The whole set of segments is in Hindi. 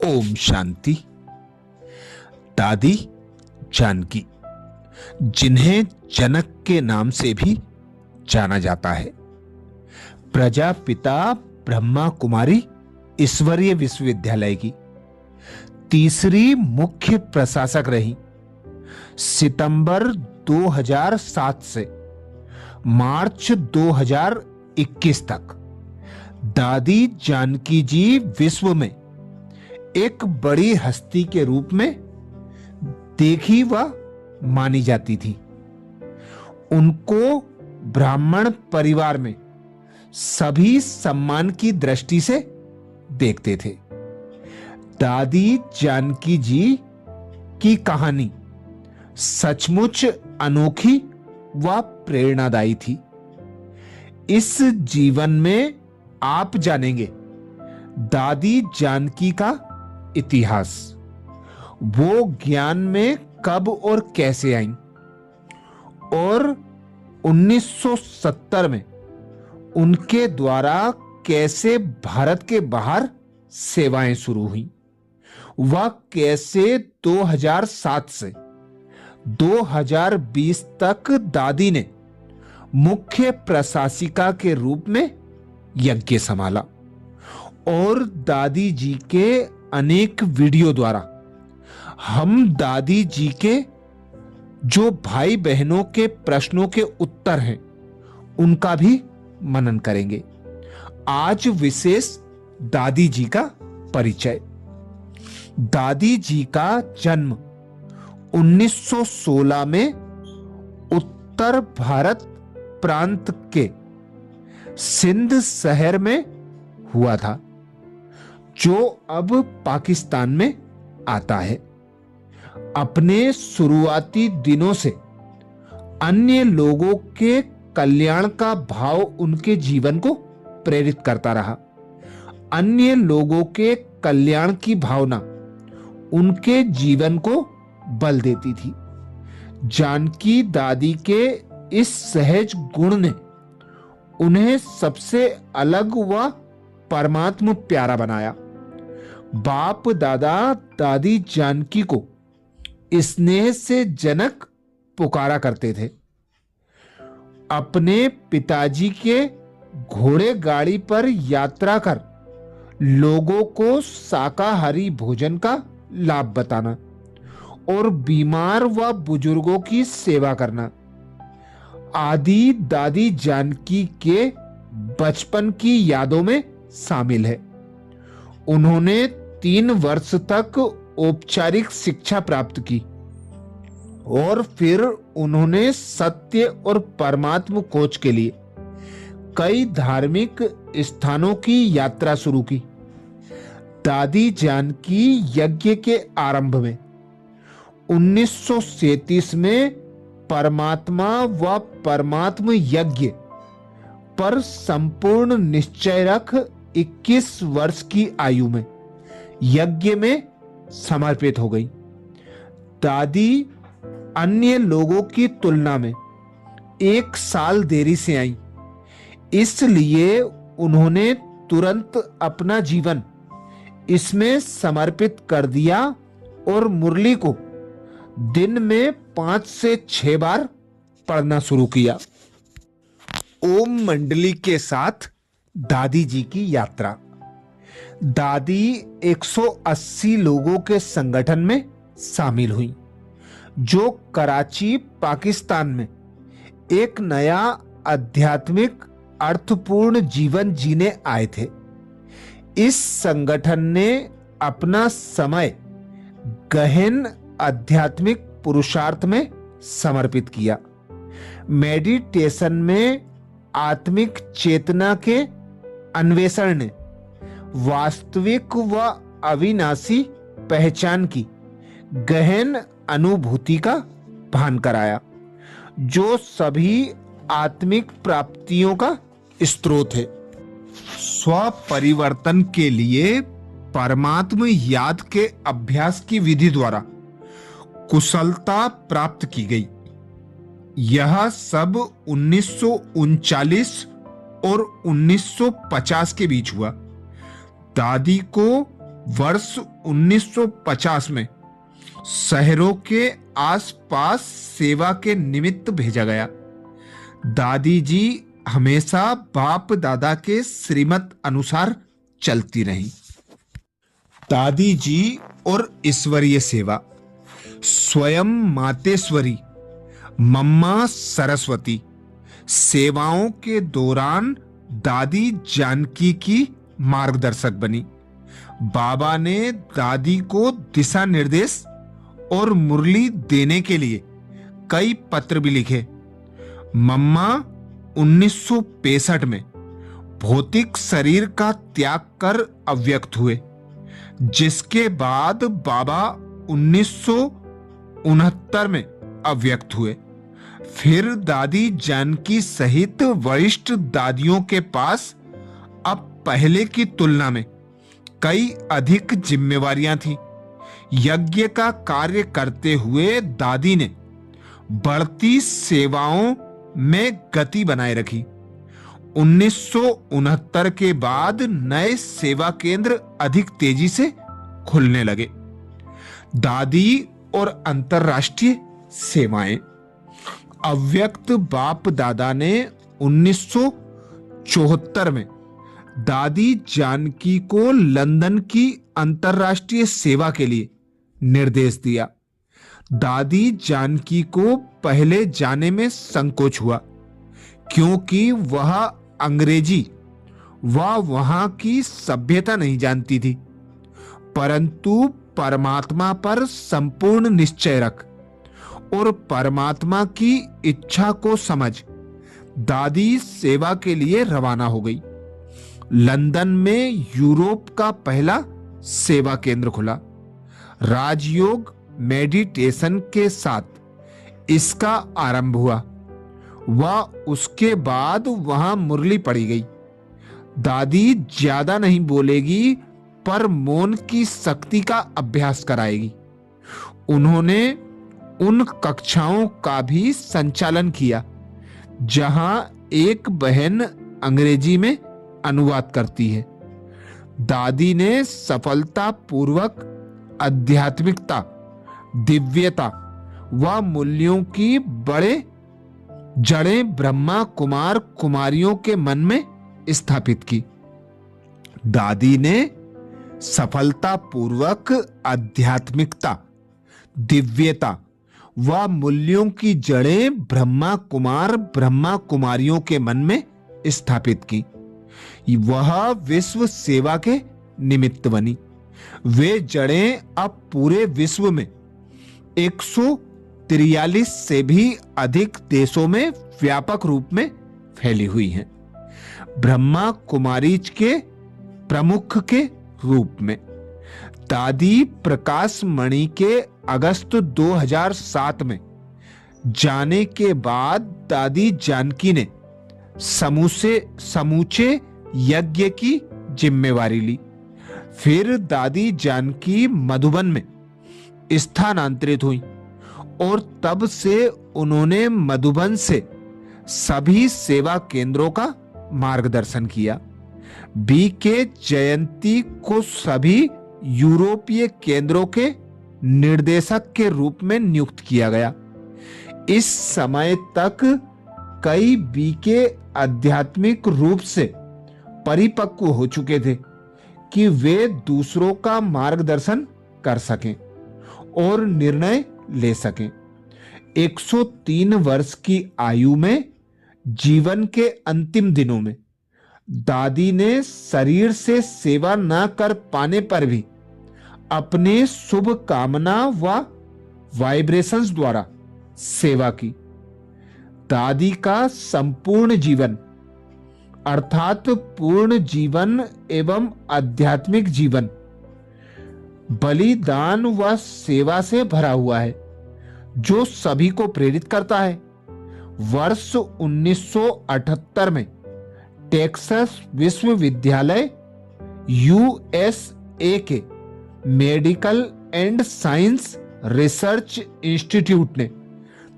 ओम शांति। दादी जानकी, जिन्हें जनक के नाम से भी जाना जाता है, प्रजापिता ब्रह्मा कुमारी ईश्वरीय विश्वविद्यालय की तीसरी मुख्य प्रशासक रही। सितंबर 2007 से मार्च 2021 तक दादी जानकी जी विश्व में एक बड़ी हस्ती के रूप में देखी व मानी जाती थी। उनको ब्राह्मण परिवार में सभी सम्मान की दृष्टि से देखते थे। दादी जानकी जी की कहानी सचमुच अनोखी व प्रेरणादायी थी। इस जीवन में आप जानेंगे दादी जानकी का इतिहास, वो ज्ञान में कब और कैसे आईं, और 1970 में उनके द्वारा कैसे भारत के बाहर सेवाएं शुरू हुई, वह कैसे 2007 से 2020 तक दादी ने मुख्य प्रशासिका के रूप में यज्ञ संभाला, और दादी जी के अनेक वीडियो द्वारा हम दादी जी के जो भाई बहनों के प्रश्नों के उत्तर हैं उनका भी मनन करेंगे। आज विशेष दादी जी का परिचय। दादी जी का जन्म 1916 में उत्तर भारत प्रांत के सिंध शहर में हुआ था, जो अब पाकिस्तान में आता है। अपने शुरुआती दिनों से अन्य लोगों के कल्याण का भाव उनके जीवन को प्रेरित करता रहा। अन्य लोगों के कल्याण की भावना उनके जीवन को बल देती थी। जानकी दादी के इस सहज गुण ने उन्हें सबसे अलग व परमात्म प्यारा बनाया। बाप दादा दादी जानकी को स्नेह से जनक पुकारा करते थे। अपने पिताजी के घोड़े गाड़ी पर यात्रा कर लोगों को शाकाहारी भोजन का लाभ बताना और बीमार व बुजुर्गों की सेवा करना आदि दादी जानकी के बचपन की यादों में शामिल है। उन्होंने 3 वर्ष तक औपचारिक शिक्षा प्राप्त की और फिर उन्होंने सत्य और परमात्म खोज के लिए कई धार्मिक स्थानों की यात्रा शुरू की। दादी जानकी यज्ञ के आरंभ में 1937 में परमात्मा व परमात्म यज्ञ पर संपूर्ण निश्चय रख 21 वर्ष की आयु में यज्ञ में समर्पित हो गई। दादी अन्य लोगों की तुलना में 1 साल देरी से आई, इसलिए उन्होंने तुरंत अपना जीवन इसमें समर्पित कर दिया और मुरली को दिन में 5 से 6 बार पढ़ना शुरू किया। ओम मंडली के साथ दादी जी की यात्रा। दादी 180 लोगों के संगठन में शामिल हुई, जो कराची पाकिस्तान में एक नया आध्यात्मिक अर्थपूर्ण जीवन जीने आए थे। इस संगठन ने अपना समय गहन आध्यात्मिक पुरुषार्थ में समर्पित किया। मेडिटेशन में आत्मिक चेतना के अन्वेषण ने वास्तविक व अविनाशी पहचान की गहन अनुभूति का भान कराया, जो सभी आत्मिक प्राप्तियों का स्रोत है। स्व परिवर्तन के लिए परमात्म याद के अभ्यास की विधि द्वारा कुशलता प्राप्त की गई। यह सब 1939 और 1950 के बीच हुआ। दादी को वर्ष 1950 में शहरों के आसपास सेवा के निमित्त भेजा गया। दादी जी हमेशा बाप दादा के श्रीमत अनुसार चलती रहीं। दादी जी और ईश्वरीय सेवा। स्वयं मातेश्वरी मम्मा सरस्वती सेवाओं के दौरान दादी जानकी की मार्गदर्शक बनी। बाबा ने दादी को दिशा निर्देश और मुरली देने के लिए कई पत्र भी लिखे। मम्मा 1965 में भौतिक शरीर का त्याग कर अव्यक्त हुए, जिसके बाद बाबा 1969 में अव्यक्त हुए। फिर दादी जानकी सहित वरिष्ठ दादियों के पास अब पहले की तुलना में कई अधिक जिम्मेवारियां थीं। यज्ञ का कार्य करते हुए दादी ने बढ़ती सेवाओं में गति बनाए रखी। 1969 के बाद नए सेवा केंद्र अधिक तेजी से खुलने लगे। दादी और अंतर्राष्ट्रीय सेवाएं। अव्यक्त बाप दादा ने 1974 में दादी जानकी को लंदन की अंतर्राष्ट्रीय सेवा के लिए निर्देश दिया। दादी जानकी को पहले जाने में संकोच हुआ, क्योंकि वह अंग्रेजी व वहां की सभ्यता नहीं जानती थी। परंतु परमात्मा पर संपूर्ण निश्चय रख और परमात्मा की इच्छा को समझ दादी सेवा के लिए रवाना हो गई। लंदन में यूरोप का पहला सेवा केंद्र खुला। राजयोग मेडिटेशन के साथ इसका आरंभ हुआ व उसके बाद वहां मुरली पड़ी गई। दादी ज्यादा नहीं बोलेगी, पर मौन की शक्ति का अभ्यास कराएगी। उन्होंने उन कक्षाओं का भी संचालन किया जहां एक बहन अंग्रेजी में अनुवाद करती है। दादी ने सफलतापूर्वक आध्यात्मिकता, दिव्यता व मूल्यों की बड़े जड़ें ब्रह्मा कुमार कुमारियों के मन में स्थापित की। दादी ने सफलतापूर्वक आध्यात्मिकता, दिव्यता व मूल्यों की जड़ें ब्रह्मा कुमार ब्रह्मा कुमारियों के मन में स्थापित की। वह विश्व सेवा के निमित्त बनी। वे जड़ें अब पूरे विश्व में 143 से भी अधिक देशों में व्यापक रूप में फैली हुई हैं। ब्रह्मा कुमारीज के प्रमुख के रूप में दादी प्रकाश मणि के अगस्त 2007 में जाने के बाद दादी जानकी ने समूचे यज्ञ की जिम्मेवारी ली। फिर दादी जानकी मधुबन में स्थानांतरित हुई और तब से उन्होंने मधुबन से सभी सेवा केंद्रों का मार्गदर्शन किया। बीके जयंती को सभी यूरोपीय केंद्रों के निर्देशक के रूप में नियुक्त किया गया। इस समय तक कई बीके आध्यात्मिक रूप से परिपक्व हो चुके थे कि वे दूसरों का मार्गदर्शन कर सकें और निर्णय ले सकें। 103 वर्ष की आयु में जीवन के अंतिम दिनों में दादी ने शरीर से सेवा न कर पाने पर भी अपने शुभ कामना व वाइब्रेशंस द्वारा सेवा की। दादी का संपूर्ण जीवन अर्थात पूर्ण जीवन एवं आध्यात्मिक जीवन बलिदान व सेवा से भरा हुआ है, जो सभी को प्रेरित करता है। वर्ष 1978 में टेक्सास विश्वविद्यालय यूएसए के medical and science research institute ने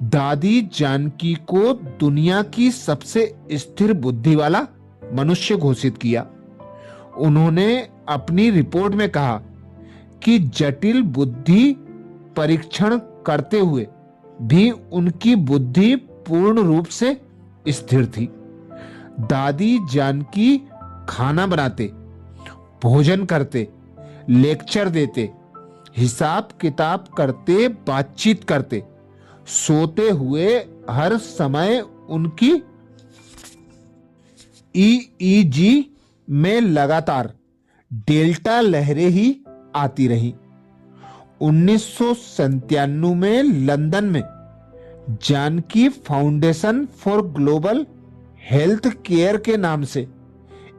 दादी जानकी को दुनिया की सबसे स्थिर बुद्धि वाला मनुष्य घोषित किया। उन्होंने अपनी रिपोर्ट में कहा उनकी जटिल बुद्धि परीक्षण करते हुए भी उनकी बुद्धि पूर्ण रूप से स्थिर थी। दादी जानकी खाना बनाते, भोजन करते, लेक्चर देते, हिसाब किताब करते, बातचीत करते, सोते हुए हर समय उनकी ईईजी में लगातार डेल्टा लहरें ही आती रही। 1997 में लंदन में Janaki foundation for global health care के नाम से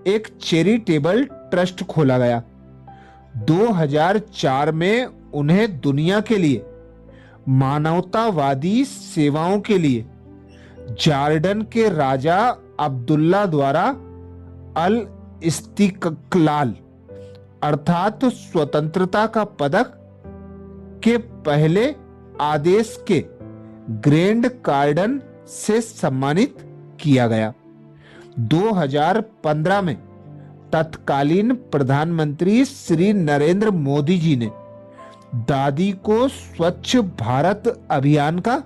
एक चैरिटेबल ट्रस्ट खोला गया। 2004 में उन्हें दुनिया के लिए मानवतावादी सेवाओं के लिए जॉर्डन के राजा अब्दुल्ला द्वारा अल इस्तिक्लाल अर्थात स्वतंत्रता का पदक के पहले आदेश के ग्रैंड कार्डन से सम्मानित किया गया। 2015 में तत्कालीन प्रधानमंत्री श्री नरेंद्र मोदी जी ने दादी को स्वच्छ भारत अभियान का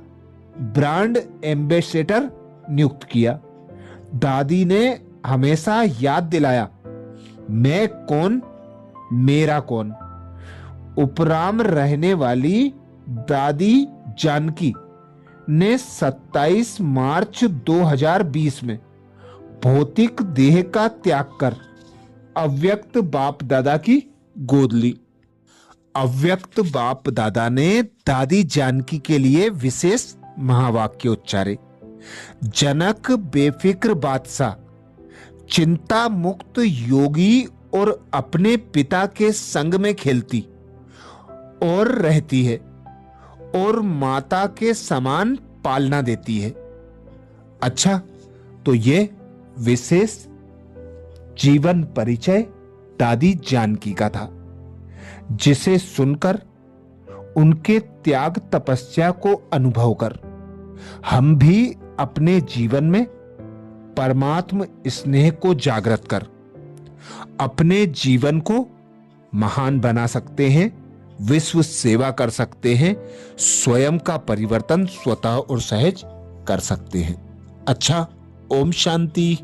ब्रांड एम्बेसडर नियुक्त किया। दादी ने हमेशा याद दिलाया, मैं कौन, मेरा कौन। उपराम रहने वाली दादी जानकी ने 27 मार्च 2020 में भौतिक देह का त्याग कर अव्यक्त बाप दादा की गोद ली। अव्यक्त बाप दादा ने दादी जानकी के लिए विशेष महावाक्य उच्चारे। जनक बेफिक्र बादशाह, चिंता मुक्त योगी और अपने पिता के संग में खेलती और रहती है और माता के समान पालना देती है। अच्छा, तो ये विशेष जीवन परिचय दादी जानकी का था, जिसे सुनकर उनके त्याग तपस्या को अनुभव कर हम भी अपने जीवन में परमात्म स्नेह को जागृत कर अपने जीवन को महान बना सकते हैं, विश्व सेवा कर सकते हैं, स्वयं का परिवर्तन स्वतः और सहज कर सकते हैं। अच्छा, ओम शांति।